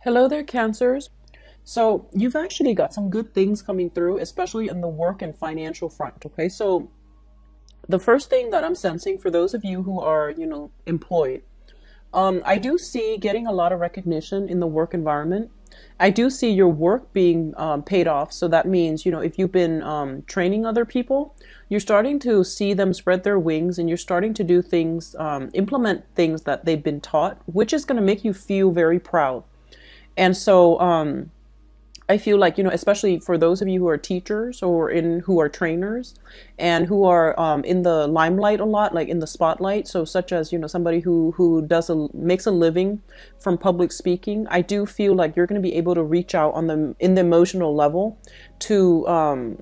Hello there, Cancers. So you've actually got some good things coming through, especially in the work and financial front. Okay, so the first thing that I'm sensing for those of you who are, employed, I do see getting a lot of recognition in the work environment. I do see your work being paid off. So that means, if you've been training other people, you're starting to see them spread their wings and you're starting to do things, implement things that they've been taught, which is going to make you feel very proud. And so I feel like, especially for those of you who are teachers or who are trainers and who are in the limelight a lot, like in the spotlight. So such as, somebody who makes a living from public speaking. I do feel like you're going to be able to reach out in the emotional level to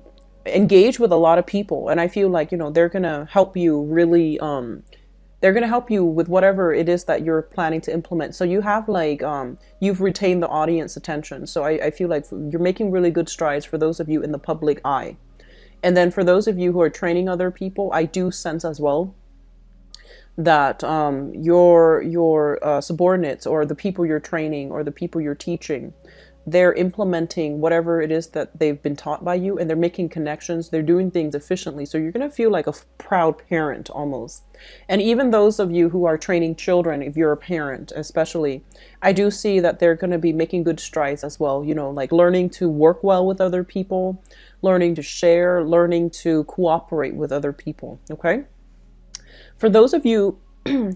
engage with a lot of people. And I feel like, they're going to help you really, they're going to help you with whatever it is that you're planning to implement. So you have like, you've retained the audience attention. So I feel like you're making really good strides for those of you in the public eye. And then for those of you who are training other people, I do sense as well that your subordinates or the people you're training or the people you're teaching, they're implementing whatever it is that they've been taught by you, and they're making connections, they're doing things efficiently. So you're going to feel like a proud parent almost. And even those of you who are training children, if you're a parent especially, I do see that they're going to be making good strides as well, like learning to work well with other people, learning to share, learning to cooperate with other people. Okay, for those of you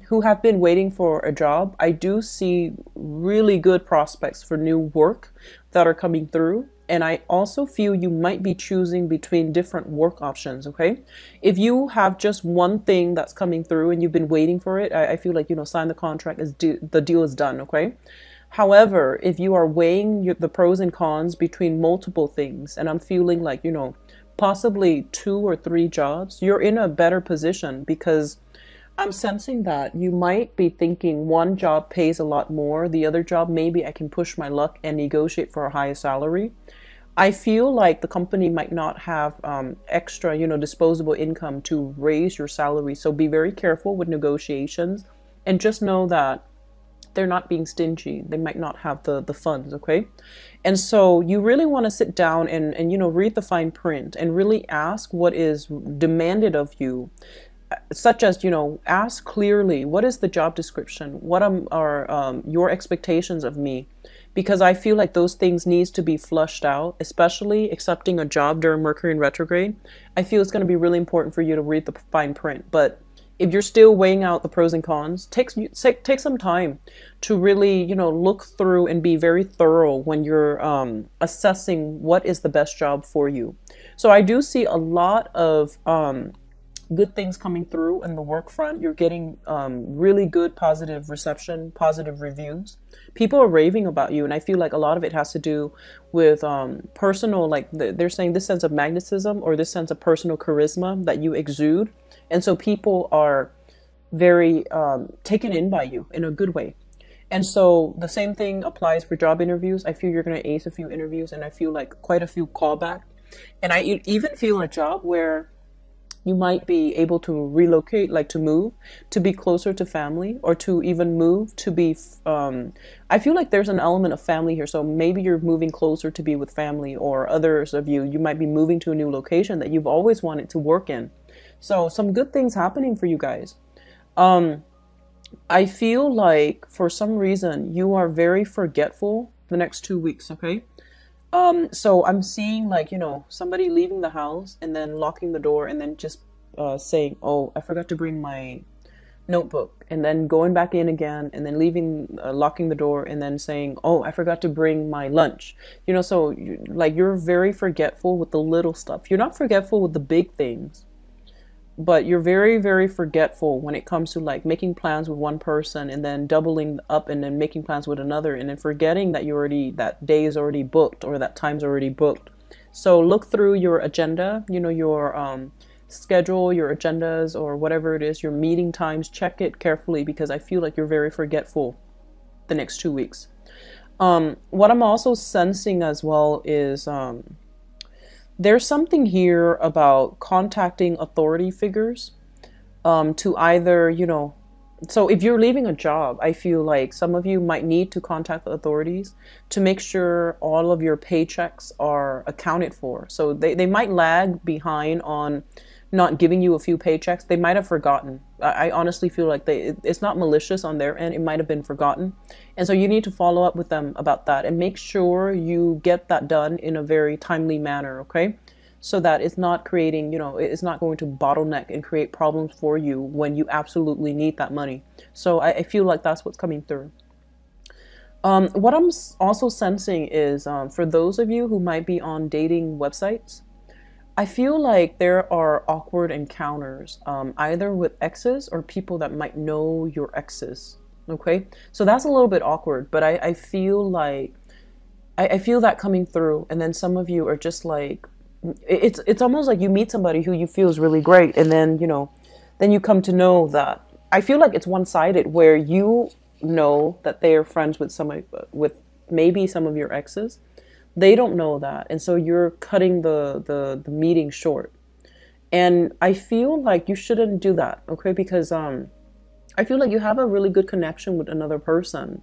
who have been waiting for a job, I do see really good prospects for new work that are coming through. And I also feel you might be choosing between different work options, okay? If you have just one thing that's coming through and you've been waiting for it, I feel like, sign the contract, the deal is done, okay? However, if you are weighing the pros and cons between multiple things, and I'm feeling like, possibly 2 or 3 jobs, you're in a better position because I'm sensing that you might be thinking one job pays a lot more, the other job, maybe I can push my luck and negotiate for a higher salary. I feel like the company might not have extra, disposable income to raise your salary. So be very careful with negotiations and just know that they're not being stingy. They might not have the funds, okay? And so you really want to sit down and read the fine print and really ask what is demanded of you, such as, ask clearly, what is the job description? What are your expectations of me? Because I feel like those things needs to be flushed out, especially accepting a job during Mercury in retrograde. I feel it's going to be really important for you to read the fine print. But if you're still weighing out the pros and cons, take some time to really, look through and be very thorough when you're assessing what is the best job for you. So I do see a lot of good things coming through in the work front. You're getting really good positive reception, positive reviews. People are raving about you, and I feel like a lot of it has to do with personal, like they're saying this sense of magnetism or this sense of personal charisma that you exude. And so people are very taken in by you in a good way. And so the same thing applies for job interviews. I feel you're going to ace a few interviews, and I feel like quite a few callback. And I even feel a job where you might be able to relocate, like to move, to be closer to family, or to even move to be, I feel like there's an element of family here. So maybe you're moving closer to be with family, or others of you might be moving to a new location that you've always wanted to work in. So some good things happening for you guys. I feel like for some reason you are very forgetful the next 2 weeks, okay? So I'm seeing like, somebody leaving the house and then locking the door and then just saying, oh, I forgot to bring my notebook, and then going back in again and then leaving, locking the door and then saying, oh, I forgot to bring my lunch. So you're very forgetful with the little stuff. You're not forgetful with the big things, but you're very, very forgetful when it comes to like making plans with one person and then doubling up and then making plans with another and then forgetting that that day is already booked or that time's already booked. So look through your agenda, your schedule, your agendas, or whatever it is, your meeting times, check it carefully because I feel like you're very forgetful the next 2 weeks. What I'm also sensing as well is there's something here about contacting authority figures to either, So if you're leaving a job, I feel like some of you might need to contact the authorities to make sure all of your paychecks are accounted for. So they might lag behind on not giving you a few paychecks. They might have forgotten. I honestly feel like it's not malicious on their end. It might have been forgotten. And so you need to follow up with them about that and make sure you get that done in a very timely manner, okay? So that it's not creating, it's not going to bottleneck and create problems for you when you absolutely need that money. So I feel like that's what's coming through. What I'm also sensing is for those of you who might be on dating websites, I feel like there are awkward encounters, either with exes or people that might know your exes. Okay, so that's a little bit awkward, but I feel like I feel that coming through, and then some of you are just like, it's almost like you meet somebody who you feel is really great, and then then you come to know that I feel like it's one-sided, where you know that they are friends with with maybe some of your exes. They don't know that, and so you're cutting the meeting short. And I feel like you shouldn't do that, okay? Because I feel like you have a really good connection with another person,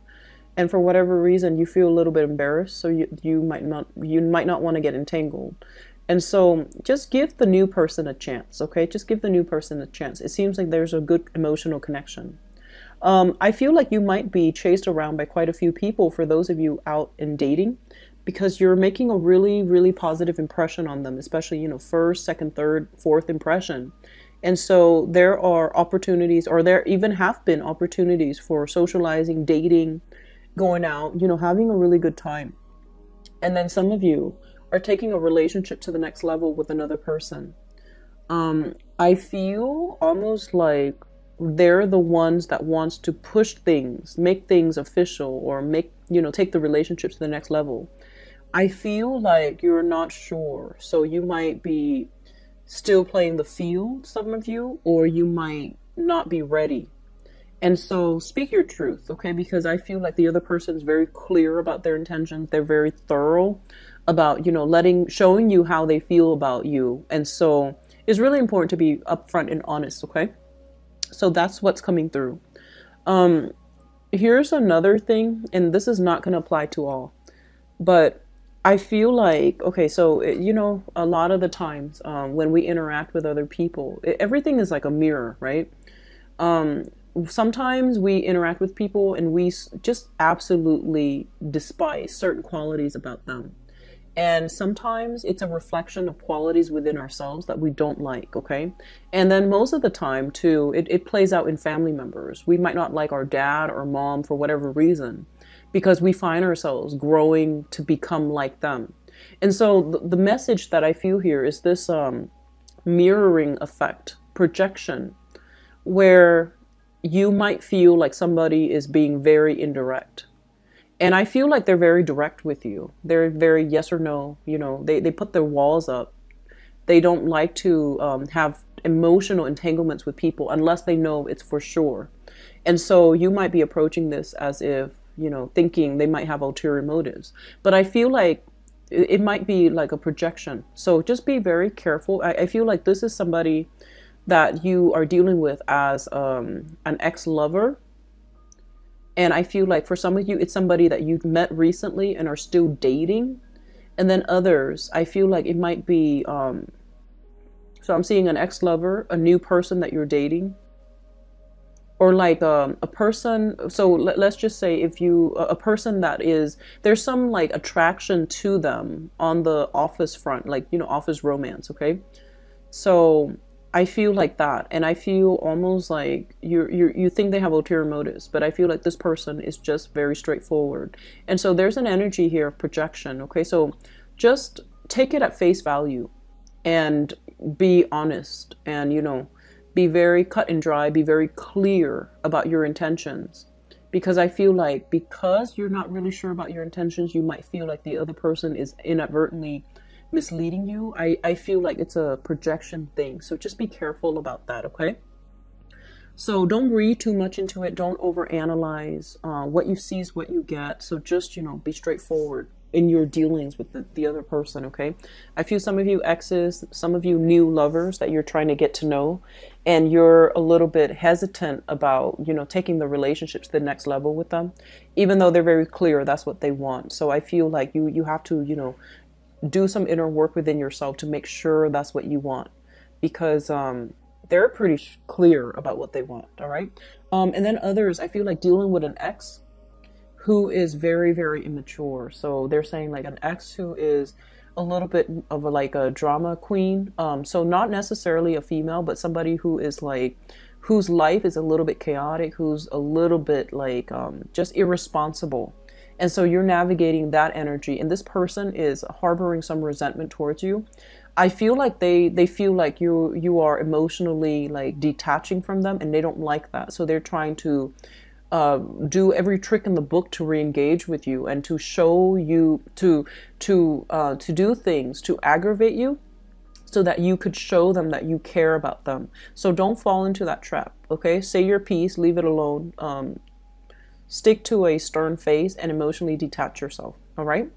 and for whatever reason you feel a little bit embarrassed, so you might not want to get entangled. And so just give the new person a chance, okay? Just give the new person a chance. It seems like there's a good emotional connection. I feel like you might be chased around by quite a few people for those of you out in dating, because you're making a really, really positive impression on them, especially, first, second, third, fourth impression. And so there are opportunities, or there even have been opportunities for socializing, dating, going out, having a really good time. And then some of you are taking a relationship to the next level with another person. I feel almost like they're the ones that wants to push things, make things official, or take the relationship to the next level. I feel like you're not sure, so you might be still playing the field, some of you, or you might not be ready. And so speak your truth, okay? Because I feel like the other person is very clear about their intentions. They're very thorough about, showing you how they feel about you. And so it's really important to be upfront and honest, okay? So that's what's coming through. Here's another thing, and this is not going to apply to all, but I feel like, okay, so, a lot of the times when we interact with other people, everything is like a mirror, right? Sometimes we interact with people and we just absolutely despise certain qualities about them. And sometimes it's a reflection of qualities within ourselves that we don't like, okay? And then most of the time, too, it plays out in family members. We might not like our dad or mom for whatever reason, because we find ourselves growing to become like them. And so the message that I feel here is this mirroring effect, projection, where you might feel like somebody is being very indirect. And I feel like they're very direct with you. They're very yes or no, they put their walls up. They don't like to have emotional entanglements with people unless they know it's for sure. And so you might be approaching this as if, thinking they might have ulterior motives. But I feel like it might be like a projection. So just be very careful. I feel like this is somebody that you are dealing with as an ex-lover. And I feel like for some of you, it's somebody that you've met recently and are still dating. And then others, I feel like it might be, so I'm seeing an ex-lover, a new person that you're dating, or like a person. So let's just say a person that is, there's some like attraction to them on the office front, like, office romance. Okay. So I feel like that. And I feel almost like you think they have ulterior motives, but I feel like this person is just very straightforward. And so there's an energy here of projection. Okay. So just take it at face value and be honest and, be very cut and dry, be very clear about your intentions. Because I feel like because you're not really sure about your intentions, you might feel like the other person is inadvertently misleading you. I feel like it's a projection thing. So just be careful about that, okay? So don't read too much into it. Don't overanalyze. What you see is what you get. So just, be straightforward. in your dealings with the other person, okay? I feel some of you exes, some of you new lovers that you're trying to get to know, and you're a little bit hesitant about, you know, taking the relationship to the next level with them, even though they're very clear that's what they want. So I feel like you have to, you know, do some inner work within yourself to make sure that's what you want, because they're pretty clear about what they want, all right? And then others, I feel like dealing with an ex who is very, very immature. So they're saying like an ex who is a little bit of like a drama queen. So not necessarily a female, but somebody who is like, whose life is a little bit chaotic, who's a little bit like just irresponsible. And so you're navigating that energy, and this person is harboring some resentment towards you. I feel like they feel like you are emotionally like detaching from them, and they don't like that. So they're trying to do every trick in the book to re-engage with you and to show you to do things to aggravate you, so that you could show them that you care about them. So don't fall into that trap. Okay, say your piece, leave it alone. Stick to a stern face and emotionally detach yourself. All right.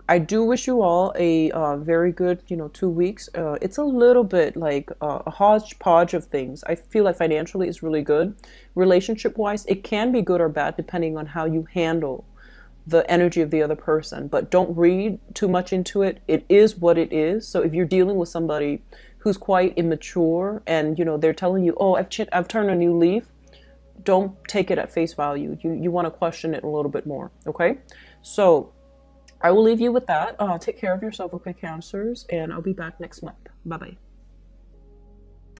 I do wish you all a very good, you know, 2 weeks. It's a little bit like a hodgepodge of things. I feel like financially it's really good. Relationship wise, it can be good or bad depending on how you handle the energy of the other person. But don't read too much into it. It is what it is. So if you're dealing with somebody who's quite immature and, you know, they're telling you, oh, I've turned a new leaf, don't take it at face value. You want to question it a little bit more. Okay. So I will leave you with that. Take care of yourself, okay, Cancers, and I'll be back next month. Bye-bye.